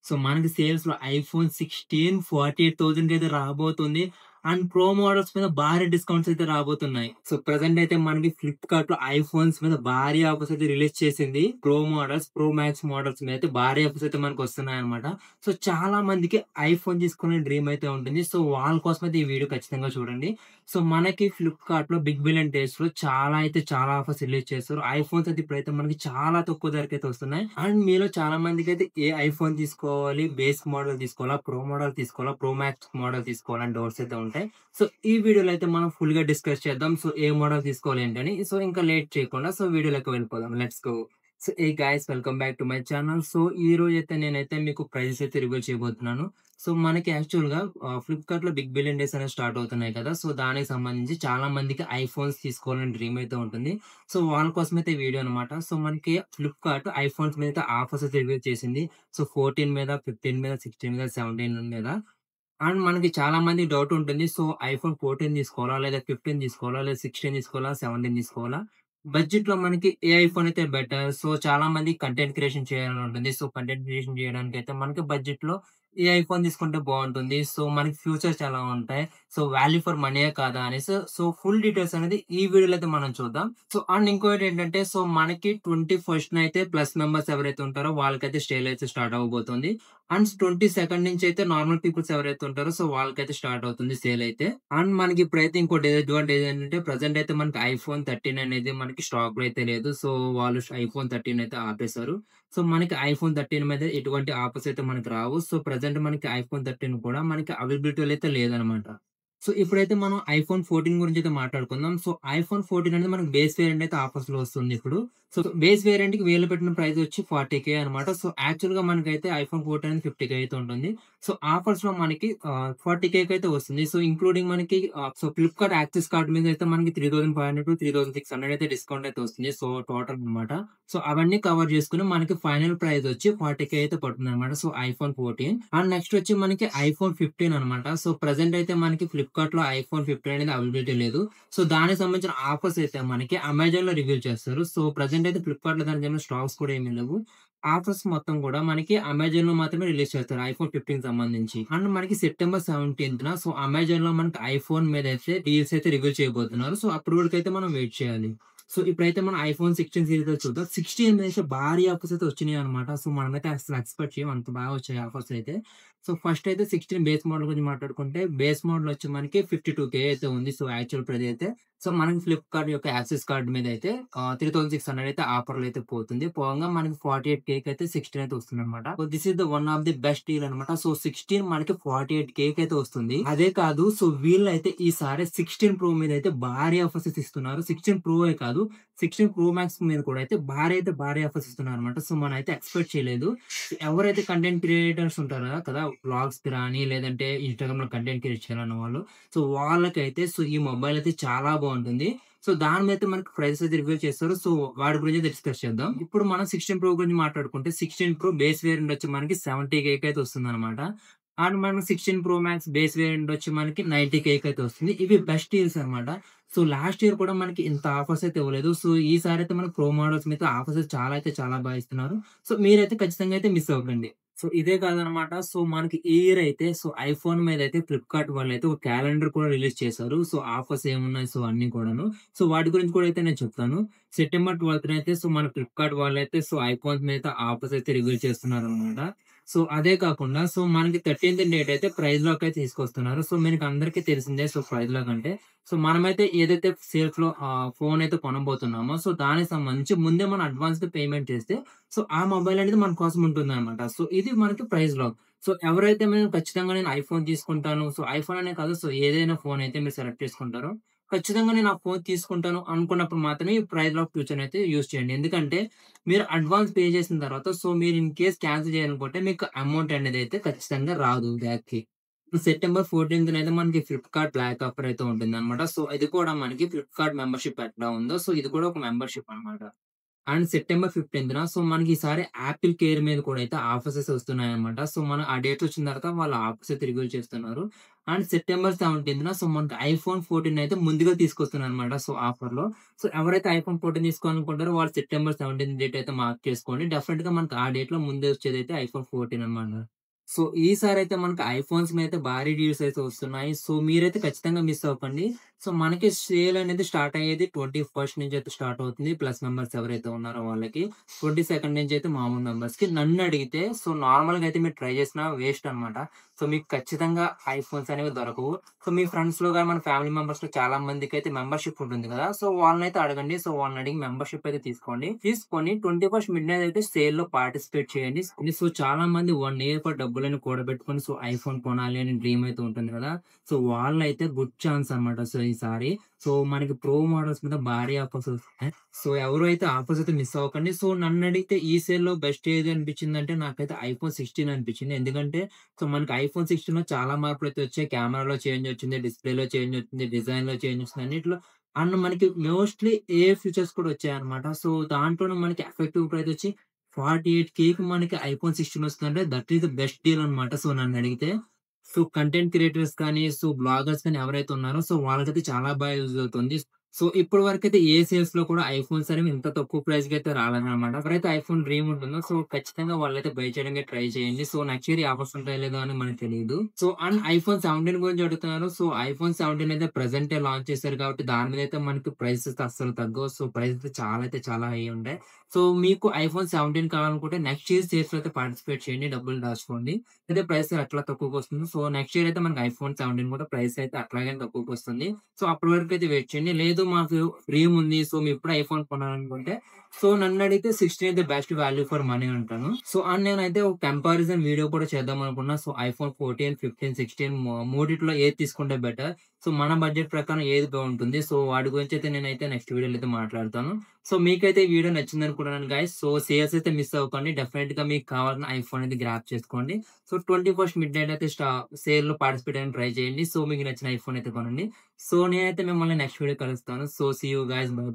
So, మనకి సేల్స్‌లో iPhone 16 48,000కి అయితే రాబోతుంది. అండ్ ప్రో మోడల్స్ మీద భారీ డిస్కౌంట్స్ అయితే రాబోతున్నాయి. సో, ప్రెజెంట్ అయితే మనకి ఫ్లిప్‌కార్ట్‌లో ఐఫోన్స్ మీద భారీ ఆఫర్స్ అయితే రిలీజ్ చేసింది. Pro models, pro max models మీద అయితే భారీ ఆఫర్స్ అయితే మనకొస్తున్నాయన్నమాట. సో, చాలా మందికి ఐఫోన్ తీసుకునే డ్రీమ్ అయితే ఉంటుంది. సో, వాళ్ళ కోసం అయితే ఈ వీడియో ఖచ్చితంగా చూడండి. సో, మనకి ఫ్లిప్‌కార్ట్‌లో బిగ్ బిలియన్ డేస్‌లో చాలా అయితే చాలా ఆఫర్స్ రిలీజ్ చేస్తారు. ఐఫోన్స్ అయితే ఇప్పుడైతే మనకి చాలా తక్కువ ధరకైతే వస్తున్నాయి. అండ్ మీలో చాలా మందికైతే ఏ ఐఫోన్ తీసుకోవాలి, బేస్ మోడల్ తీసుకోవాలా, ప్రో మోడల్ తీసుకోవాలా, ప్రో మాక్స్ మోడల్ తీసుకోవాలా అని డౌట్స్ అయితే ఉంటాయి. సో, ఈ వీడియోలో అయితే మనం ఫుల్‌గా డిస్కస్ చేద్దాం. సో, ఏ మోడల్ తీసుకోవాలి ఏంటని. సో, ఇంకా లేట్ చేయకుండా వీడియోలోకి వెళ్ళిపోదాం. Let's go. So, hey guys welcome back to my channel. So, ఈరోజైతే నేనైతే మీకు ప్రైజెస్ అయితే రివీల్ చేయబోతున్నాను. సో, మనకి యాక్చువల్‌గా ఫ్లిప్‌కార్ట్‌లో బిగ్ బిలియన్ డేస్ అనేవి స్టార్ట్ అవుతున్నాయి కదా! సో, దానికి సంబంధించి చాలా మందికి ఐఫోన్స్ తీసుకోవాలని డ్రీమ్ అయితే ఉంటుంది. సో, వాళ్ళ కోసమైతే ఈ వీడియో అనమాట. సో, మనకి ఫ్లిప్‌కార్ట్ ఐఫోన్స్ మీద ఆఫర్స్ అయితే రిలీజ్ చేసింది. సో, 14 మీద, 15 మీద, 16 మీద, 17 మీద. అండ్ మనకి చాలా మందికి డౌట్ ఉంటుంది. సో, ఐఫోన్ 14 తీసుకోవాలా? లేదా 15 తీసుకోవాలా? లేదా 16 తీసుకోవాలా? 17 తీసుకోవాలా? బడ్జెట్‌లో మనకి ఏ ఐఫోన్ అయితే బెటర్? సో, చాలా మంది కంటెంట్ క్రియేషన్ చేయాలని ఉంటుంది. సో, కంటెంట్ క్రియేషన్ చేయడానికైతే మనకి బడ్జెట్‌లో ఏ ఐఫోన్ తీసుకుంటే బావుంటుంది? సో, మనకి ఫ్యూచర్స్ ఎలా ఉంటాయి? సో, వాల్యూ ఫర్ మనీయే కాదా అనేసి ఫుల్ డీటెయిల్స్ అనేది ఈ వీడియోలో అయితే మనం చూద్దాం. సో, అండ్ ఇంకోటేంటంటే సో, మనకి 21న అయితే ప్లస్ మెంబర్స్ ఎవరైతే ఉంటారో వాళ్ళకైతే సేల్ అయితే స్టార్ట్ అవ్వబోతుంది. అండ్ 22nd నుంచి అయితే నార్మల్ పీపుల్స్ ఎవరైతే ఉంటారో సో వాళ్ళకైతే స్టార్ట్ అవుతుంది సేల్ అయితే. అండ్ మనకి ఇప్పుడైతే ఇంకో డిసడ్వాంటేజ్ ఏంటంటే ప్రెజెంట్ అయితే మనకి ఐఫోన్ 13 అనేది మనకి స్టాక్ లో అయితే లేదు. సో వాళ్ళు ఐఫోన్ 13 అయితే ఆపేశారు. సో మనకి ఐఫోన్ 13 మీద ఎటువంటి ఆఫర్స్ అయితే మనకి రావు. సో ప్రెజెంట్ మనకి ఐఫోన్ 13 కూడా మనకి అవైలబిలిటీలో అయితే లేదనమాట. సో ఇప్పుడైతే మనం ఐఫోన్ 14 గురించి అయితే మాట్లాడుకుందాం. సో ఐఫోన్ 14 అనేది మనకి బేస్ వేరియంట్ అయితే ఆఫర్స్ లో వస్తుంది ఇప్పుడు. సో బేస్ వేరియంట్‌కి వీళ్ళు పెట్టిన ప్రైస్ వచ్చి 40,000 అనమాట. సో యాక్చువల్‌గా మనకైతే ఐఫోన్ 14 అనేది 50,000 అయితే ఉంటుంది. సో ఆఫర్స్‌లో మనకి 40,000కి అయితే వస్తుంది. సో ఇంక్లూడింగ్ మనకి ఫ్లిప్‌కార్ట్ యాక్సెస్ కార్డ్ మీద అయితే మనకి 3,500-3,600 అయితే డిస్కౌంట్ అయితే వస్తుంది. సో టోటల్ అనమాట. సో అవన్నీ కవర్ చేసుకొని మనకి ఫైనల్ ప్రైస్ వచ్చి 40,000 అయితే పడుతుందన్నమాట. సో ఐఫోన్ 14 అండ్ నెక్స్ట్ వచ్చి మనకి ఐఫోన్ 15 అనమాట. సో ప్రెజెంట్ అయితే మనకి ఫ్లిప్‌కార్ట్‌లో ఐఫోన్ 15 అనేది అవైలబిలిటీ లేదు. సో దానికి సంబంధించిన ఆఫర్స్ అయితే మనకి అమెజాన్‌లో రివీల్ చేస్తారు. సో ప్రెజెంట్ అయితే ఫ్లిప్‌కార్ట్‌లో దానికి ఏమైనా స్టాక్స్ కూడా ఏమీ లేవు. ఆఫర్స్ మొత్తం కూడా మనకి అమెజాన్‌లో మాత్రమే రిలీజ్ చేస్తారు. ఐఫోన్ 15 సంబంధించి. అండ్ మనకి సెప్టెంబర్ 17న సో అమెజాన్‌లో మనకి ఐఫోన్ మీద అయితే డీల్స్ అయితే రివీల్ చేయబోతున్నారు. సో అప్పటి వరకైతే మనం వెయిట్ చేయాలి. సో ఇప్పుడైతే మనం ఐఫోన్ 16 సీరీస్ అయితే చూద్దాం. 16 మీద అయితే భారీ ఆఫర్స్ అయితే వచ్చినాయన్నమాట. సో మనమైతే అసలు ఎక్స్‌పెక్ట్ చేయము. అంత బాగా వచ్చాయి ఆఫర్స్ అయితే. సో ఫస్ట్ అయితే 16 బేస్ మోడల్ గురించి మాట్లాడుకుంటే బేస్ మోడల్ వచ్చి మనకి 52,000 అయితే ఉంది. సో యాక్చువల్ ప్రైస్ అయితే సో మనకి ఫ్లిప్‌కార్ట్ యొక్క యాక్సెస్ కార్డ్ మీద అయితే 3,600 అయితే ఆఫర్‌లో అయితే పోతుంది. పోంగా మనకి 48,000కి అయితే 16 అయితే వస్తుందన్నమాట. So this is the one of the best deal అన్నమాట. సో 16 మనకి 48,000కి అయితే వస్తుంది. అదే కాదు సో వీళ్ళైతే ఈసారి 16 ప్రో మీద అయితే భారీ ఆఫర్స్ అయితే ఇస్తున్నారు. 16 ప్రోయే కాదు 16 ప్రో మాక్స్ మీద కూడా అయితే భారీ ఆఫర్స్ ఇస్తున్నారన్నమాట. సో మనమైతే ఎక్స్‌పెక్ట్ చేయలేదు. ఎవరైతే కంటెంట్ క్రియేటర్స్ ఉంటారో కదా! వ్లాగ్స్‌కి రాని లేదంటే ఇన్‌స్టాగ్రామ్‌లో కంటెంట్ క్రియేట్ చేయాలన్న వాళ్ళు సో వాళ్ళకైతే సో ఈ మొబైల్ అయితే చాలా బావుంటుంది. సో దాని మీద అయితే మనకి ప్రైస్ అయితే రివీల్ చేస్తారు. సో వాటి గురించి అయితే డిస్కస్ చేద్దాం. ఇప్పుడు మనం 16 ప్రో గురించి మాట్లాడుకుంటే 16 ప్రో బేస్ వేరియంట్ వచ్చి మనకి 70,000కి అయితే వస్తుందన్నమాట. అండ్ మనకి 16 ప్రో మాక్స్ బేస్ వేరియంట్ వచ్చి మనకి 90,000కి అయితే వస్తుంది. ఇవి బెస్ట్ డీల్స్ అన్నమాట. సో లాస్ట్ ఇయర్ కూడా మనకి ఇంత ఆఫర్స్ అయితే ఇవ్వలేదు. సో ఈసారి అయితే మనకి ప్రో మోడల్స్ మీద ఆఫర్స్ అయితే చాలా బాగా ఇస్తున్నారు. సో మీరైతే ఖచ్చితంగా అయితే మిస్ అవ్వకండి. సో ఇదే కాదనమాట. సో మనకి ఈ ఇయర్ అయితే సో ఐఫోన్ మీద అయితే ఫ్లిప్‌కార్ట్ వాళ్ళైతే ఒక క్యాలెండర్ కూడా రిలీజ్ చేశారు. సో ఆఫర్స్ ఏమున్నాయి సో అన్నీ కూడాను. సో వాటి గురించి కూడా అయితే నేను చెప్తాను. సెప్టెంబర్ 12న అయితే సో మన ఫ్లిప్‌కార్ట్ వాళ్ళైతే సో ఐఫోన్స్ మీద ఆఫర్స్ అయితే రివీల్ చేస్తున్నారనమాట. సో అదే కాకుండా సో మనకి 13థ్ డేట్ అయితే ప్రైస్ లాక్ అయితే తీసుకొస్తున్నారు. సో మీకు అందరికీ తెలిసిందే సో ప్రైస్ లాక్ అంటే సో మనమైతే ఏదైతే సేల్స్‌లో ఫోన్ అయితే కొనబోతున్నామో సో దానికి సంబంధించి ముందే మనం అడ్వాన్స్‌గా పేమెంట్ చేస్తే సో ఆ మొబైల్ అనేది మన కోసం ఉంటుందన్నమాట. సో ఇది మనకి ప్రైస్ లాక్. సో ఎవరైతే మేము ఖచ్చితంగా నేను ఐఫోన్ తీసుకుంటాను. సో ఐఫోన్ అనే కాదు సో ఏదైనా ఫోన్ అయితే మీరు సెలెక్ట్ చేసుకుంటారో ఖచ్చితంగా నేను ఆ ఫోన్ తీసుకుంటాను అనుకున్నప్పుడు మాత్రమే ఈ ప్రైస్ లాక్ ఫీచర్‌ని అయితే యూజ్ చేయండి. ఎందుకంటే మీరు అడ్వాన్స్ పే చేసిన తర్వాత సో మీరు ఇన్ కేస్ క్యాన్సెల్ చేయాలనుకుంటే మీకు అమౌంట్ అనేది అయితే ఖచ్చితంగా రాదు బ్యాక్‌కి. సెప్టెంబర్ 14థ్ అయితే మనకి ఫ్లిప్‌కార్ట్ బ్లాక్ ఆఫర్ అయితే ఉంటుందన్నమాట. సో ఇది కూడా మనకి ఫ్లిప్‌కార్ట్ మెంబర్‌షిప్ ఎట్లా ఉందో సో ఇది కూడా ఒక మెంబర్‌షిప్ అన్నమాట. అండ్ సెప్టెంబర్ 15న సో మనకి ఈసారి యాపిల్ కేర్ మీద కూడా అయితే ఆఫర్స్ అయితే వస్తున్నాయన్నమాట. సో మనం ఆ డేట్ వచ్చిన తర్వాత వాళ్ళు ఆఫర్స్ అయితే రివీల్ చేస్తున్నారు. అండ్ సెప్టెంబర్ 17న సో మనకి ఐఫోన్ 14 అయితే ముందుగా తీసుకొస్తున్నారన్నమాట. సో ఆఫర్‌లో. సో ఎవరైతే ఐఫోన్ 14 తీసుకోవాలనుకుంటారో వాళ్ళు సెప్టెంబర్ 17 డేట్ అయితే మార్క్ చేసుకోండి. డెఫినిట్‌గా మనకి ఆ డేట్‌లో ముందే వచ్చేదైతే ఐఫోన్ 14 అన్నమాట. సో ఈసారైతే మనకి ఐఫోన్స్ మీదైతే భారీ డీల్స్ అయితే వస్తున్నాయి. సో మీరైతే ఖచ్చితంగా మిస్ అవ్వకండి. సో మనకి సేల్ అనేది స్టార్ట్ అయ్యేది 21st నుంచి అయితే స్టార్ట్ అవుతుంది. ప్లస్ మెంబర్స్ ఎవరైతే ఉన్నారో వాళ్ళకి. 22nd నుంచి అయితే మామూలు మెంబర్స్‌కి. నన్నడిగితే సో నార్మల్‌గా అయితే మీరు ట్రై చేసినా వేస్ట్ అన్నమాట. సో మీకు ఖచ్చితంగా ఐఫోన్స్ అనేవి దొరకవు. సో మీ ఫ్రెండ్స్‌లో గాని, మన ఫ్యామిలీ మెంబర్స్‌లో చాలా మందికైతే మెంబర్‌షిప్ ఉంటుంది కదా! సో వాళ్ళనైతే అడగండి. సో వాళ్ళని అడిగి మెంబర్‌షిప్ అయితే తీసుకోండి. తీసుకొని 21st మిడ్‌నైట్ అయితే సేల్‌లో పార్టిసిపేట్ చేయండి. సో చాలా మంది 1 ఇయర్ పాటు డబ్బులని కూడబెట్టుకొని సో ఐఫోన్ కొనాలి అని డ్రీమ్ అయితే ఉంటుంది కదా! సో వాళ్ళైతే గుడ్ ఛాన్స్ అన్నమాట. సో ఈసారి. సో మనకి ప్రో మోడల్స్ మీద భారీ ఆఫర్స్ వస్తున్నాయి. సో ఎవరు అయితే ఆఫర్స్ అయితే మిస్ అవ్వకండి. సో నన్నడిగితే ఈ సేల్‌లో బెస్ట్ ఏది అనిపించిందంటే నాకైతే ఐఫోన్ 16 అనిపించింది. ఎందుకంటే సో మనకి ఐఫోన్ 16లో చాలా మార్పులైతే వచ్చాయి. కెమెరాలో చేంజ్ వచ్చింది. డిస్‌ప్లేలో చేంజ్ వచ్చింది. డిజైన్‌లో చేంజ్ వచ్చింది. అన్నిట్లో అండ్ మనకి మోస్ట్‌లీ ఏఐ ఫీచర్స్ కూడా వచ్చాయన్నమాట. సో దాంట్లోనే మనకి ఎఫెక్టివ్ ప్రైస్ వచ్చి 48,000కి మనకి ఐఫోన్ 16 వస్తుందంటే that is the best deal అన్నమాట. సో నన్నడిగితే. సో కంటెంట్ క్రియేటర్స్ కానీ, సో బ్లాగర్స్ కానీ ఎవరైతే ఉన్నారో సో వాళ్ళకైతే చాలా బాగా యూజ్ అవుతుంది. సో ఇప్పటి వరకైతే ఏ సేల్స్‌లో కూడా ఐఫోన్స్ అనేవి ఇంత తక్కువ ప్రైస్‌కి అయితే రాలేదన్నమాట. ఎవరైతే ఐఫోన్ డ్రీమ్ ఉంటుందో సో ఖచ్చితంగా వాళ్ళైతే బై చేయడానికి ట్రై చేయండి. సో నెక్స్ట్ ఇయర్ ఈ ఆఫర్స్ ఉంటాయో లేదో అని మనకు తెలీదు. సో అండ్ ఐఫోన్ 17 గురించి అడుగుతున్నారు. సో ఐఫోన్ 17 అయితే ప్రెజెంటే లాంచ్ చేశారు కాబట్టి దాని మీద అయితే మనకి ప్రైసెస్ అస్సలు తగ్గవు. సో ప్రైస్ అయితే చాలా హై ఉంటాయి. సో మీకు ఐఫోన్ 17 కావాలనుకుంటే నెక్స్ట్ ఇయర్ సేల్స్‌లో అయితే పార్టిసిపేట్ చేయండి. డబ్బులు దాచుకోండి. అయితే ప్రైస్ ఎట్లా తక్కువకొస్తుందో సో నెక్స్ట్ ఇయర్ అయితే మనకి ఐఫోన్ 17 కూడా ప్రైస్ అయితే అట్లాగే తక్కువకొస్తుంది. సో అప్పటి వరకు అయితే వెయిట్ చేయండి. లేదు మాకు డ్రీమ్ ఉంది. సో మేము ఇప్పుడే ఐఫోన్ కొనాలనుకుంటే సో నన్నడిగితే 16 అయితే బెస్ట్ వాల్యూ ఫర్ మనీ అంటాను. సో అండ్ నేనైతే ఒక కంపారిజన్ వీడియో కూడా చేద్దాం అనుకున్నా. సో ఐఫోన్ 14, 15, 16 మూడిట్లో ఏది తీసుకుంటే బెటర్. సో మన బడ్జెట్ ప్రకారం ఏది బాగుంటుంది. సో వాటి గురించి అయితే నేనైతే నెక్స్ట్ వీడియోలో అయితే మాట్లాడతాను. సో మీకైతే ఈ వీడియో నచ్చిందనుకుంటున్నాను గైస్. సో సేల్స్ అయితే మిస్ అవ్వకండి. డెఫినిట్‌గా మీకు కావాల్సిన ఐఫోన్ అయితే గ్రాబ్ చేసుకోండి. సో 21st మిడ్‌నైట్ అయితే సేల్‌లో పార్టిసిపేట్ అవ్వడానికి ట్రై చేయండి. సో మీకు నచ్చిన ఐఫోన్ అయితే కొనండి. సో నేనైతే మిమ్మల్ని నెక్స్ట్ వీడియో కలుస్తాను. So see you guys. Bye by.